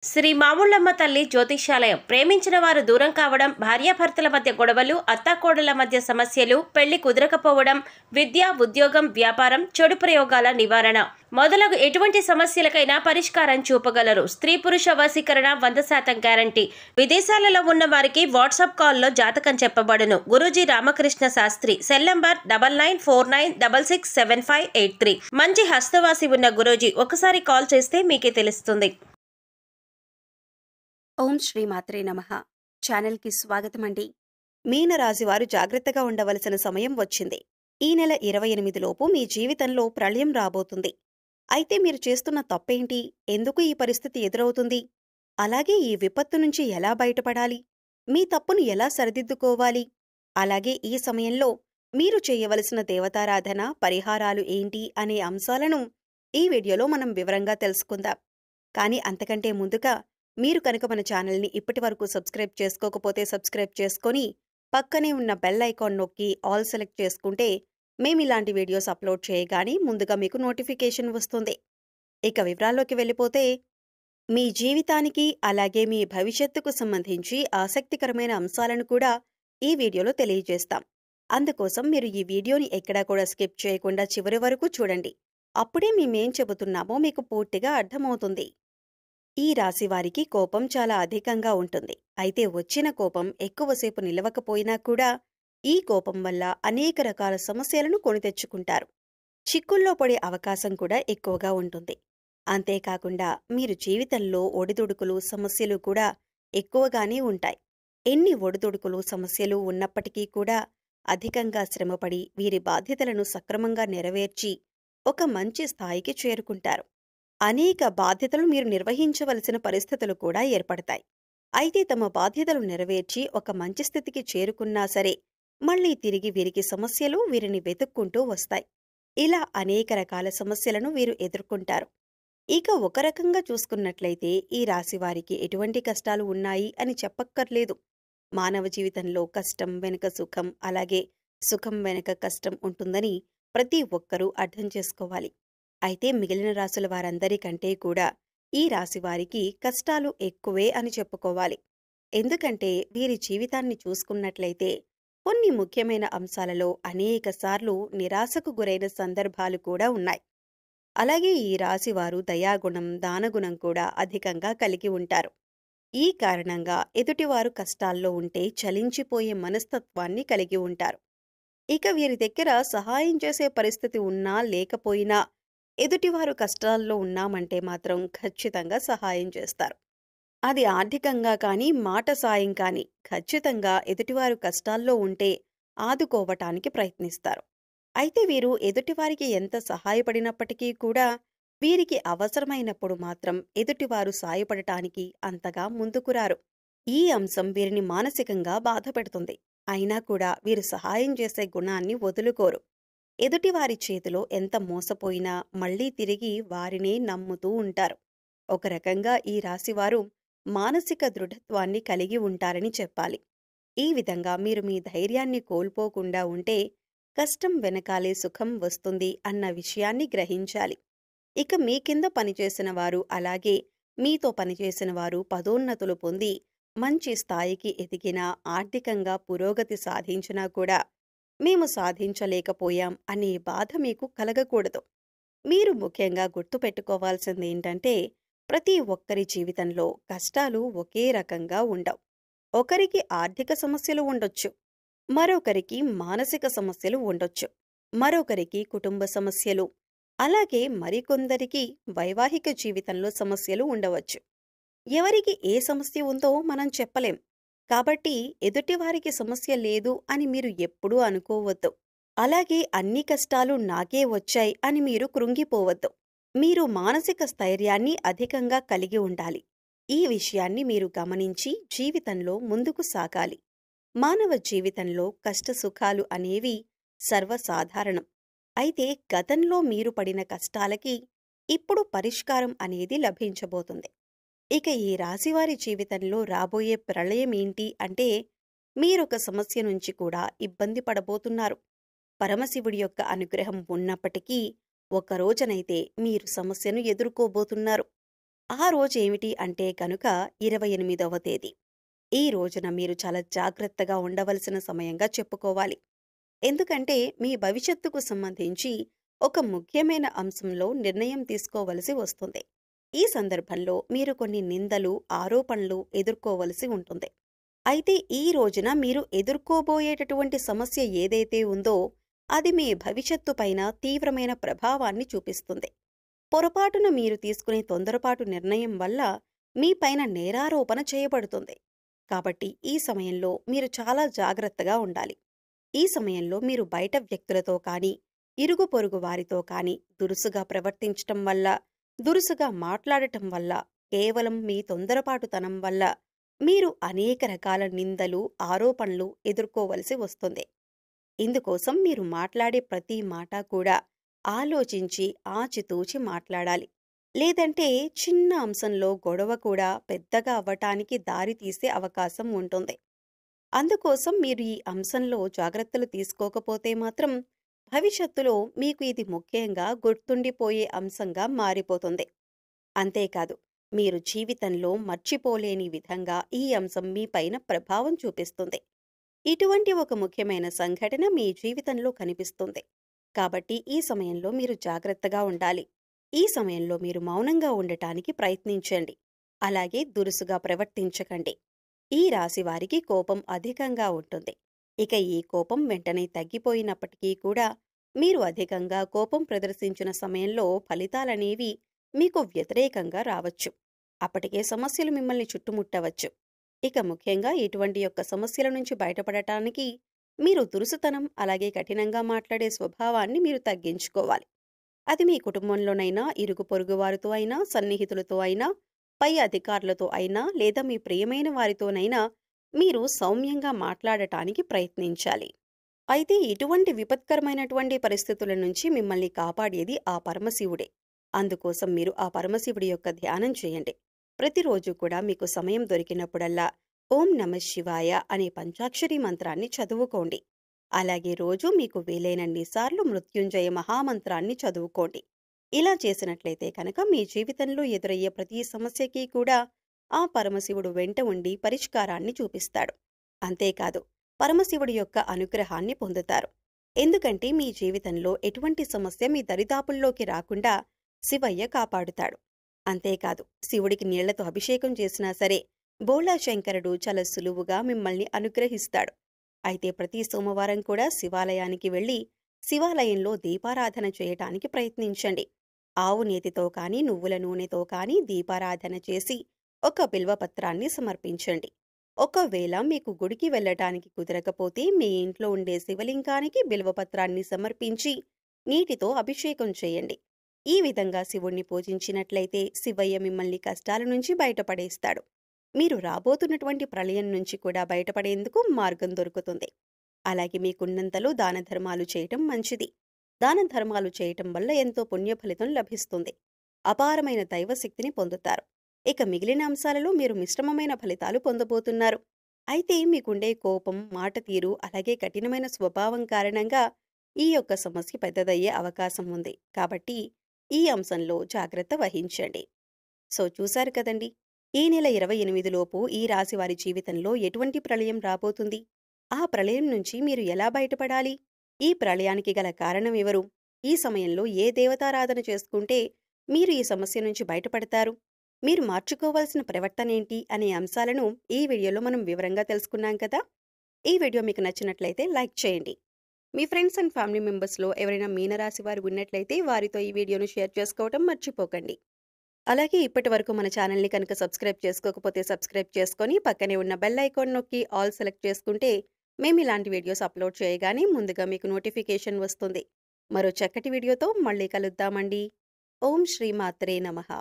శ్రీ మాముళ్ళమ్మ తల్లి జ్యోతిష్యాలయం. ప్రేమించిన వారు దూరం కావడం, భార్యాభర్తల మధ్య గొడవలు, అత్తాకోడళ్ల మధ్య సమస్యలు, పెళ్లి కుదరకపోవడం, విద్య, ఉద్యోగం, వ్యాపారం, చెడు ప్రయోగాల నివారణ మొదలగు ఎటువంటి సమస్యలకైనా పరిష్కారం చూపగలరు. స్త్రీ పురుష వశీకరణ 100% గ్యారంటీ. విదేశాలలో ఉన్న వారికి వాట్సాప్ కాల్లో జాతకం చెప్పబడును. గురూజీ రామకృష్ణ శాస్త్రి. Cell number 9949667583. మంచి హస్తవాసి ఉన్న గురూజీ. ఒకసారి కాల్ చేస్తే మీకే తెలుస్తుంది. ఓం శ్రీ మాత్రే నమః. ఛానల్కి స్వాగతమండి. మీనరాశి వారు జాగ్రత్తగా ఉండవలసిన సమయం వచ్చింది. ఈ నెల 28 లోపు మీ జీవితంలో ప్రళయం రాబోతుంది. అయితే మీరు చేస్తున్న తప్పేంటి? ఎందుకు ఈ పరిస్థితి ఎదురవుతుంది? అలాగే ఈ విపత్తు నుంచి ఎలా బయటపడాలి? మీ తప్పును ఎలా సరిదిద్దుకోవాలి? అలాగే ఈ సమయంలో మీరు చేయవలసిన దేవతారాధన, పరిహారాలు ఏంటి అనే అంశాలను ఈ వీడియోలో మనం వివరంగా తెలుసుకుందాం. కానీ అంతకంటే ముందుగా మీరు కనుక మన ఛానల్ని ఇప్పటివరకు సబ్స్క్రైబ్ చేసుకోకపోతే సబ్స్క్రైబ్ చేసుకొని పక్కనే ఉన్న బెల్ ఐకాన్ నొక్కి ఆల్ సెలెక్ట్ చేసుకుంటే మేమిలాంటి వీడియోస్ అప్లోడ్ చేయగానే ముందుగా మీకు నోటిఫికేషన్ వస్తుంది. ఇక వివరాల్లోకి వెళ్ళిపోతే, మీ జీవితానికి అలాగే మీ భవిష్యత్తుకు సంబంధించి ఆసక్తికరమైన అంశాలను కూడా ఈ వీడియోలో తెలియజేస్తాం. అందుకోసం మీరు ఈ వీడియోని ఎక్కడా కూడా స్కిప్ చేయకుండా చివరి వరకు చూడండి. అప్పుడే మేమేం చెబుతున్నామో మీకు పూర్తిగా అర్థమవుతుంది. ఈ రాశి వారికి కోపం చాలా అధికంగా ఉంటుంది. అయితే వచ్చిన కోపం ఎక్కువసేపు నిలవకపోయినా కూడా ఈ కోపం వల్ల అనేక రకాల సమస్యలను కొని తెచ్చుకుంటారు. చిక్కుల్లో పడే అవకాశం కూడా ఎక్కువగా ఉంటుంది. అంతేకాకుండా మీరు జీవితంలో ఒడిదుడుకులు, సమస్యలు కూడా ఎక్కువగానే ఉంటాయి. ఎన్ని ఒడిదుడుకులు, సమస్యలు ఉన్నప్పటికీ కూడా అధికంగా శ్రమపడి వీరి బాధ్యతలను సక్రమంగా నెరవేర్చి ఒక మంచి స్థాయికి చేరుకుంటారు. అనేక బాధ్యతలు మీరు నిర్వహించవలసిన పరిస్థితులు కూడా ఏర్పడతాయి. అయితే తమ బాధ్యతలు నెరవేర్చి ఒక మంచి స్థితికి చేరుకున్నా సరే మళ్లీ తిరిగి వీరికి సమస్యలు వీరిని వెతుక్కుంటూ వస్తాయి. ఇలా అనేక రకాల సమస్యలను వీరు ఎదుర్కొంటారు. ఇక ఒక రకంగా చూసుకున్నట్లయితే ఈ రాశివారికి ఎటువంటి కష్టాలు ఉన్నాయి అని చెప్పక్కర్లేదు. మానవ జీవితంలో కష్టం వెనుక సుఖం, అలాగే సుఖం వెనుక కష్టం ఉంటుందని ప్రతి ఒక్కరూ అర్థం చేసుకోవాలి. అయితే మిగిలిన రాశుల వారందరికంటే కూడా ఈ రాశివారికి కష్టాలు ఎక్కువే అని చెప్పుకోవాలి. ఎందుకంటే వీరి జీవితాన్ని చూసుకున్నట్లయితే కొన్ని ముఖ్యమైన అంశాలలో అనేకసార్లు నిరాశకు గురైన సందర్భాలు కూడా ఉన్నాయి. అలాగే ఈ రాశివారు దయాగుణం, దానగుణం కూడా అధికంగా కలిగి ఉంటారు. ఈ కారణంగా ఎదుటివారు కష్టాల్లో ఉంటే చలించిపోయే మనస్తత్వాన్ని కలిగి ఉంటారు. ఇక వీరి దగ్గర సహాయం చేసే పరిస్థితి ఉన్నా లేకపోయినా ఎదుటివారు కష్టాల్లో ఉన్నామంటే మాత్రం ఖచ్చితంగా సహాయం చేస్తారు. అది ఆర్థికంగా కానీ, మాట సాయం కానీ ఖచ్చితంగా ఎదుటివారు కష్టాల్లో ఉంటే ఆదుకోవటానికి ప్రయత్నిస్తారు. అయితే వీరు ఎదుటివారికి ఎంత సహాయపడినప్పటికీ కూడా వీరికి అవసరమైనప్పుడు మాత్రం ఎదుటివారు సాయపడటానికి అంతగా ముందుకురారు. ఈ అంశం వీరిని మానసికంగా బాధపెడుతుంది. అయినా కూడా వీరు సహాయం చేసే గుణాన్ని వదులుకోరు. ఎదుటివారి చేతిలో ఎంత మోసపోయినా మళ్లీ తిరిగి వారినే నమ్ముతూ ఉంటారు. ఒక రకంగా ఈ రాశివారు మానసిక దృఢత్వాన్ని కలిగి ఉంటారని చెప్పాలి. ఈ విధంగా మీరు మీ ధైర్యాన్ని కోల్పోకుండా ఉంటే కష్టం వెనకాలే సుఖం వస్తుంది అన్న విషయాన్ని గ్రహించాలి. ఇక మీ కింద పనిచేసిన వారు, అలాగే మీతో పనిచేసిన వారు పదోన్నతులు పొంది మంచి స్థాయికి ఎదిగినా, ఆర్థికంగా పురోగతి సాధించినా కూడా మేము సాధించలేకపోయాం అనే బాధ మీకు కలగకూడదు. మీరు ముఖ్యంగా గుర్తుపెట్టుకోవాల్సిందేంటంటే, ప్రతి ఒక్కరి జీవితంలో కష్టాలు ఒకే రకంగా ఉండవు. ఒకరికి ఆర్థిక సమస్యలు ఉండొచ్చు, మరొకరికి మానసిక సమస్యలు ఉండొచ్చు, మరొకరికి కుటుంబ సమస్యలు, అలాగే మరికొందరికి వైవాహిక జీవితంలో సమస్యలు ఉండవచ్చు. ఎవరికి ఏ సమస్య ఉందో మనం చెప్పలేం. కాబట్టి ఎదుటివారికి సమస్య లేదు అని మీరు ఎప్పుడూ అనుకోవద్దు. అలాగే అన్ని కష్టాలు నాకే వచ్చాయి అని మీరు కృంగిపోవద్దు. మీరు మానసిక స్థైర్యాన్ని అధికంగా కలిగి ఉండాలి. ఈ విషయాన్ని మీరు గమనించి జీవితంలో ముందుకు సాగాలి. మానవ జీవితంలో కష్టసుఖాలు అనేవి సర్వసాధారణం. అయితే గతంలో మీరు పడిన కష్టాలకి ఇప్పుడు పరిష్కారం అనేది లభించబోతుంది. ఇక ఈ రాశివారి జీవితంలో రాబోయే ప్రళయం ఏంటి అంటే, మీరొక సమస్య నుంచి కూడా ఇబ్బంది పడబోతున్నారు. పరమశివుడి యొక్క అనుగ్రహం ఉన్నప్పటికీ ఒకరోజనైతే మీరు సమస్యను ఎదుర్కోబోతున్నారు. ఆ రోజు ఏమిటి అంటే కనుక 28వ తేదీ. ఈ రోజున మీరు చాలా జాగ్రత్తగా ఉండవలసిన సమయంగా చెప్పుకోవాలి. ఎందుకంటే మీ భవిష్యత్తుకు సంబంధించి ఒక ముఖ్యమైన అంశంలో నిర్ణయం తీసుకోవలసి వస్తుంది. ఈ సందర్భంలో మీరు కొన్ని నిందలు, ఆరోపణలు ఎదుర్కోవలసి ఉంటుంది. అయితే ఈ రోజున మీరు ఎదుర్కోబోయేటటువంటి సమస్య ఏదైతే ఉందో అది మీ భవిష్యత్తు పైన తీవ్రమైన ప్రభావాన్ని చూపిస్తుంది. పొరపాటున మీరు తీసుకునే తొందరపాటు నిర్ణయం వల్ల మీ పైన నేరారోపణ చేయబడుతుంది. కాబట్టి ఈ సమయంలో మీరు చాలా జాగ్రత్తగా ఉండాలి. ఈ సమయంలో మీరు బయట వ్యక్తులతో కానీ, ఇరుగు పొరుగు వారితో కానీ దురుసుగా ప్రవర్తించటం వల్ల, దురుసుగా మాట్లాడటం వల్ల, కేవలం మీ తొందరపాటుతనం వల్ల మీరు అనేక రకాల నిందలు, ఆరోపణలు ఎదుర్కోవలసి వస్తుంది. ఇందుకోసం మీరు మాట్లాడే ప్రతి మాట కూడా ఆలోచించి, ఆచితూచి మాట్లాడాలి. లేదంటే చిన్న అంశంలో గొడవ కూడా పెద్దగా అవ్వటానికి దారి తీసే అవకాశం ఉంటుంది. అందుకోసం మీరు ఈ అంశంలో జాగ్రత్తలు తీసుకోకపోతే మాత్రం భవిష్యత్తులో మీకు ఇది ముఖ్యంగా గుర్తుండిపోయే అంశంగా మారిపోతుంది. అంతేకాదు, మీరు జీవితంలో మర్చిపోలేని విధంగా ఈ అంశం మీ పైన ప్రభావం చూపిస్తుంది. ఇటువంటి ఒక ముఖ్యమైన సంఘటన మీ జీవితంలో కనిపిస్తుంది. కాబట్టి ఈ సమయంలో మీరు జాగ్రత్తగా ఉండాలి. ఈ సమయంలో మీరు మౌనంగా ఉండటానికి ప్రయత్నించండి. అలాగే దురుసుగా ప్రవర్తించకండి. ఈ రాశి వారికి కోపం అధికంగా ఉంటుంది. ఇక ఈ కోపం వెంటనే తగ్గిపోయినప్పటికీ కూడా మీరు అధికంగా కోపం ప్రదర్శించిన సమయంలో ఫలితాలనేవి మీకు వ్యతిరేకంగా రావచ్చు. అప్పటికే సమస్యలు మిమ్మల్ని చుట్టుముట్టవచ్చు. ఇక ముఖ్యంగా ఇటువంటి యొక్క సమస్యల నుంచి బయటపడటానికి మీరు దురుసుతనం, అలాగే కఠినంగా మాట్లాడే స్వభావాన్ని మీరు తగ్గించుకోవాలి. అది మీ కుటుంబంలోనైనా, ఇరుగు పొరుగు వారితో అయినా, సన్నిహితులతో అయినా, పై అధికారులతో అయినా, లేదా మీ ప్రియమైన వారితోనైనా మీరు సౌమ్యంగా మాట్లాడటానికి ప్రయత్నించాలి. అయితే ఇటువంటి విపత్కరమైనటువంటి పరిస్థితుల నుంచి మిమ్మల్ని కాపాడేది ఆ పరమశివుడే. అందుకోసం మీరు ఆ పరమశివుడి యొక్క ధ్యానం చేయండి. ప్రతిరోజు కూడా మీకు సమయం దొరికినప్పుడల్లా ఓం నమః శివాయ అనే పంచాక్షరి మంత్రాన్ని చదువుకోండి. అలాగే రోజు మీకు వీలైనన్ని సార్లు మృత్యుంజయ మహామంత్రాన్ని చదువుకోండి. ఇలా చేసినట్లయితే కనుక మీ జీవితంలో ఎదురయ్యే ప్రతి సమస్యకి కూడా ఆ పరమశివుడు వెంట ఉండి పరిష్కారాన్ని చూపిస్తాడు. అంతేకాదు, పరమశివుడి యొక్క అనుగ్రహాన్ని పొందుతారు. ఎందుకంటే మీ జీవితంలో ఎటువంటి సమస్య మీ దరిదాపుల్లోకి రాకుండా శివయ్య కాపాడుతాడు. అంతేకాదు, శివుడికి నీళ్లతో అభిషేకం చేసినా సరే బోళా శంకరుడు చాలా సులువుగా మిమ్మల్ని అనుగ్రహిస్తాడు. అయితే ప్రతి సోమవారం కూడా శివాలయానికి వెళ్లి శివాలయంలో దీపారాధన చేయటానికి ప్రయత్నించండి. ఆవు నేతితో కానీ, నువ్వుల నూనెతో కానీ దీపారాధన చేసి ఒక బిల్వపత్రాన్ని సమర్పించండి. ఒకవేళ మీకు గుడికి వెళ్లటానికి కుదరకపోతే మీ ఇంట్లో ఉండే శివలింగానికి బిల్వపత్రాన్ని సమర్పించి నీటితో అభిషేకం చేయండి. ఈ విధంగా శివుణ్ణి పూజించినట్లయితే శివయ్య మిమ్మల్ని కష్టాల నుంచి బయటపడేస్తాడు. మీరు రాబోతున్నటువంటి ప్రళయం నుంచి కూడా బయటపడేందుకు మార్గం దొరుకుతుంది. అలాగే మీకున్నంతలో దాన ధర్మాలు చేయటం మంచిది. దాన ధర్మాలు చేయటం వల్ల ఎంతో పుణ్యఫలితం లభిస్తుంది. అపారమైన దైవశక్తిని పొందుతారు. ఇక మిగిలిన అంశాలలో మీరు మిశ్రమమైన ఫలితాలు పొందబోతున్నారు. అయితే మీకుండే కోపం, మాట తీరు, అలాగే కఠినమైన స్వభావం కారణంగా ఈ యొక్క సమస్య పెద్దదయ్యే అవకాశం ఉంది. కాబట్టి ఈ అంశంలో జాగ్రత్త వహించండి. సో చూశారు కదండి, ఈ నెల 28 లోపు ఈ రాశి వారి జీవితంలో ఎటువంటి ప్రళయం రాబోతుంది, ఆ ప్రళయం నుంచి మీరు ఎలా బయటపడాలి, ఈ ప్రళయానికి గల కారణం ఎవరు, ఈ సమయంలో ఏ దేవతారాధన చేసుకుంటే మీరు ఈ సమస్య నుంచి బయటపడతారు, మీరు మార్చుకోవాల్సిన ప్రవర్తనేంటి అనే అంశాలను ఈ వీడియోలో మనం వివరంగా తెలుసుకున్నాం కదా. ఈ వీడియో మీకు నచ్చినట్లయితే లైక్ చేయండి. మీ ఫ్రెండ్స్ అండ్ ఫ్యామిలీ మెంబర్స్లో ఎవరైనా మీనరాశి వారు ఉన్నట్లయితే వారితో ఈ వీడియోను షేర్ చేసుకోవడం మర్చిపోకండి. అలాగే ఇప్పటి వరకు మన ఛానల్ని కనుక సబ్స్క్రైబ్ చేసుకోకపోతే సబ్స్క్రైబ్ చేసుకొని పక్కనే ఉన్న బెల్ ఐకాన్ నొక్కి ఆల్ సెలెక్ట్ చేసుకుంటే మేము ఇలాంటి వీడియోస్ అప్లోడ్ చేయగానే ముందుగా మీకు నోటిఫికేషన్ వస్తుంది. మరో చక్కటి వీడియోతో మళ్ళీ కలుద్దామండి. ఓం శ్రీ మాత్రే నమః.